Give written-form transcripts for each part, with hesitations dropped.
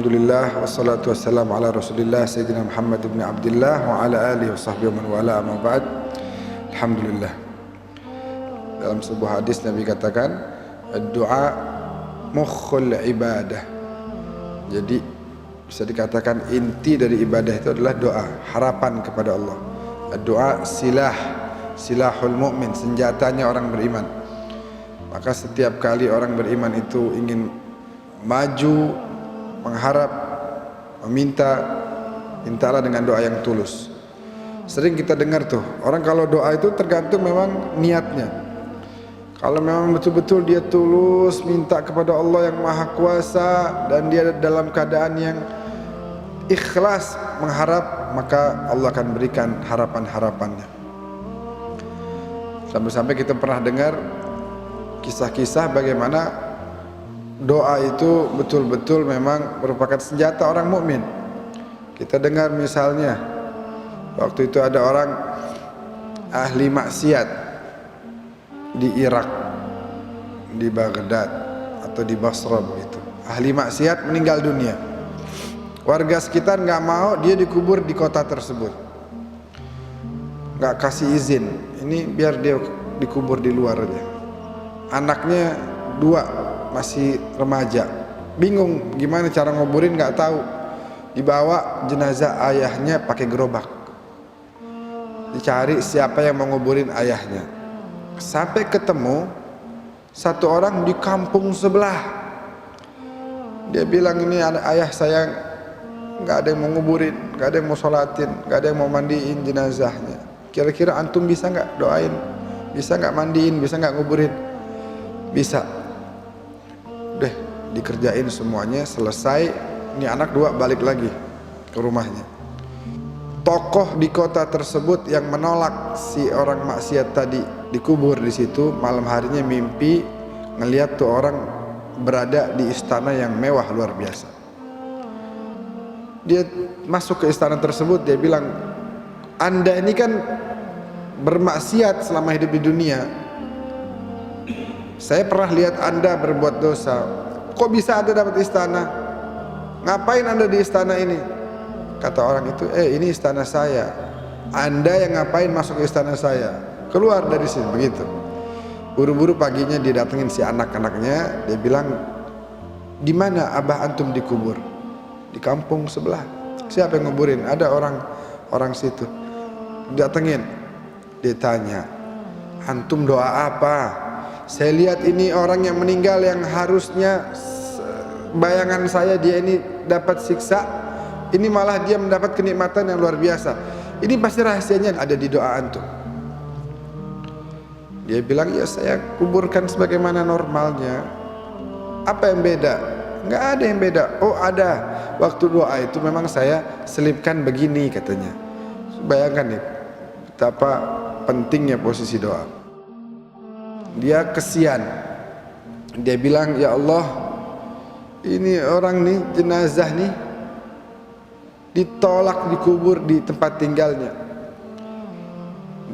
Alhamdulillah wassalatu wassalamu ala Rasulillah Sayyidina Muhammad ibn Abdullah wa ala alihi wa sahbihi wa man wala amma ba'd. Alhamdulillah. Dalam sebuah hadis Nabi katakan, ad-du'a mukhul ibadah. Jadi bisa dikatakan inti dari ibadah itu adalah doa, harapan kepada Allah. Ad-du'a silahul mu'min, senjatanya orang beriman. Maka setiap kali orang beriman itu ingin maju, mengharap, mintalah dengan doa yang tulus. Sering kita dengar tuh, orang kalau doa itu tergantung memang niatnya. Kalau memang betul-betul dia tulus minta kepada Allah yang Maha Kuasa dan dia dalam keadaan yang ikhlas mengharap, maka Allah akan berikan harapan-harapannya. Sampai-sampai kita pernah dengar kisah-kisah bagaimana doa itu betul-betul memang merupakan senjata orang mukmin. Kita dengar misalnya waktu itu ada orang ahli maksiat di Irak, di Baghdad atau di Basra begitu. Ahli maksiat meninggal dunia. Warga sekitar nggak mau dia dikubur di kota tersebut. Nggak kasih izin. Ini biar dia dikubur di luar aja. Anaknya 2 masih remaja, bingung gimana cara nguburin, nggak tahu. Dibawa jenazah ayahnya pakai gerobak, dicari siapa yang mau nguburin ayahnya. Sampai ketemu satu orang di kampung sebelah. Dia bilang, ini ayah saya, nggak ada yang mau nguburin, nggak ada yang mau sholatin, nggak ada yang mau mandiin jenazahnya. Kira-kira antum bisa nggak doain, bisa nggak mandiin, bisa nggak nguburin? Bisa. Udah dikerjain semuanya, selesai. Ini anak 2 balik lagi ke rumahnya. Tokoh di kota tersebut yang menolak si orang maksiat tadi dikubur di situ, malam harinya mimpi ngelihat tuh orang berada di istana yang mewah luar biasa. Dia masuk ke istana tersebut, dia bilang, Anda ini kan bermaksiat selama hidup di dunia. Saya pernah lihat Anda berbuat dosa. Kok bisa Anda dapat istana? Ngapain Anda di istana ini? Kata orang itu, ini istana saya. Anda yang ngapain masuk ke istana saya? Keluar dari sini, begitu. Buru-buru paginya dia datengin si anak-anaknya. Dia bilang, di mana abah antum dikubur? Di kampung sebelah. Siapa yang nguburin? Ada orang situ. Datengin. Dia tanya, antum doa apa? Saya lihat ini orang yang meninggal yang harusnya bayangan saya dia ini dapat siksa, ini malah dia mendapat kenikmatan yang luar biasa. Ini pasti rahasianya ada di doa antum. Dia bilang, ya saya kuburkan sebagaimana normalnya. Apa yang beda? Nggak ada yang beda. Oh ada, waktu doa itu memang saya selipkan begini katanya. Bayangkan nih betapa pentingnya posisi doa. Dia kesian. Dia bilang, ya Allah, ini orang nih, jenazah nih ditolak dikubur di tempat tinggalnya.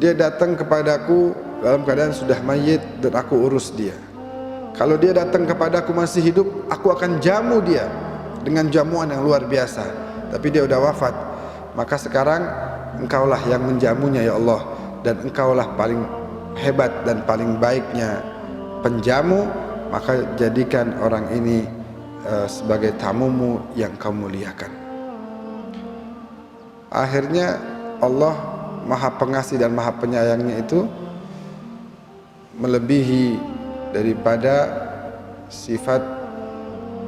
Dia datang kepadaku dalam keadaan sudah mayit dan aku urus dia. Kalau dia datang kepadaku masih hidup, aku akan jamu dia dengan jamuan yang luar biasa. Tapi dia udah wafat. Maka sekarang engkaulah yang menjamunya ya Allah, dan engkaulah paling hebat dan paling baiknya penjamu, maka jadikan orang ini sebagai tamumu yang kamu muliakan. Akhirnya Allah Maha Pengasih dan Maha Penyayangnya itu melebihi daripada sifat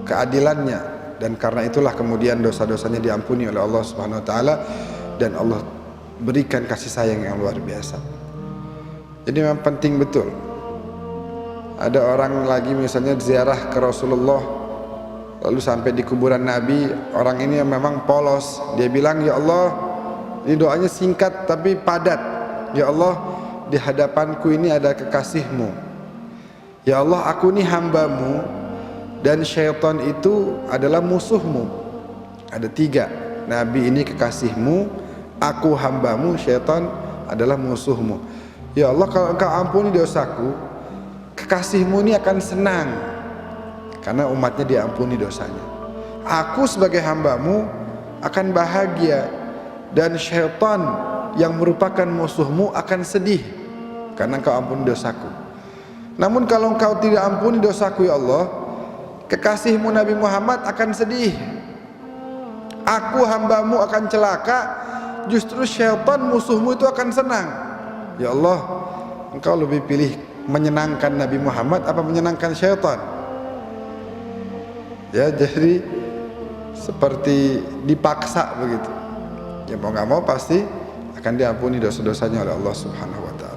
keadilannya, dan karena itulah kemudian dosa-dosanya diampuni oleh Allah Subhanahu wa taala dan Allah berikan kasih sayang yang luar biasa. Jadi memang penting betul. Ada orang lagi misalnya ziarah ke Rasulullah, lalu sampai di kuburan Nabi, orang ini memang polos. Dia bilang, ya Allah, ini doanya singkat tapi padat. Ya Allah, di hadapanku ini ada kekasihmu. Ya Allah, aku ini hambamu dan syaitan itu adalah musuhmu. Ada 3. Nabi ini kekasihmu, aku hambamu, syaitan adalah musuhmu. Ya Allah, kalau engkau ampuni dosaku, kekasihmu ini akan senang karena umatnya diampuni dosanya. aku sebagai hambamu akan bahagia, dan syaitan yang merupakan musuhmu akan sedih karena engkau ampuni dosaku. Namun kalau engkau tidak ampuni dosaku ya Allah, kekasihmu Nabi Muhammad akan sedih, aku hambamu akan celaka, justru syaitan musuhmu itu akan senang. Ya Allah, engkau lebih pilih menyenangkan Nabi Muhammad apa menyenangkan syaitan? Ya, jadi seperti dipaksa begitu. Ya mau nggak mau pasti akan diampuni dosa-dosanya oleh Allah Subhanahu wa taala.